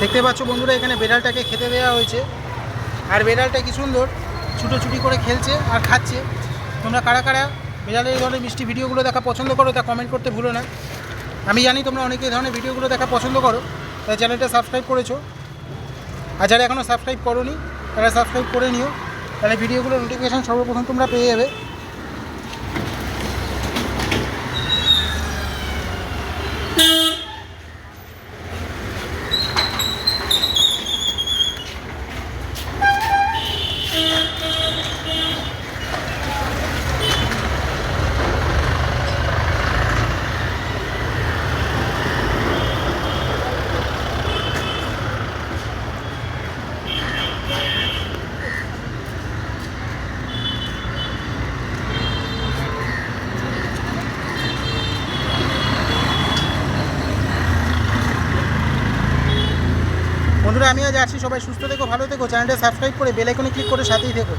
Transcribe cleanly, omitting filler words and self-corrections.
দেখতে পাচ্ছ বন্ধুরা, এখানে বেড়ালটাকে খেতে দেওয়া হয়েছে। আর বেড়ালটা কি সুন্দর ছুটোছুটি করে খেলছে আর খাচ্ছে। তোমরা কারা কারা বেড়ালের এই ধরনের মিষ্টি ভিডিওগুলো দেখা পছন্দ করো তা কমেন্ট করতে ভুলো না। আমি জানি তোমরা অনেকে এই ধরনের ভিডিওগুলো দেখা পছন্দ করো, তাই চ্যানেলটা সাবস্ক্রাইব করেছো। আর যারা এখনও সাবস্ক্রাইব করোনি তারা সাবস্ক্রাইব করে নিও, তাহলে ভিডিওগুলোর নোটিফিকেশান সর্বপ্রথম তোমরা পেয়ে যাবে। বন্ধুরা, আমি আজ আসছি, সবাই সুস্থ থেকো, ভালো থেকো, চ্যানেলটা সাবস্ক্রাইব করে বেল আইকনে ক্লিক করে সাথেই থেকো।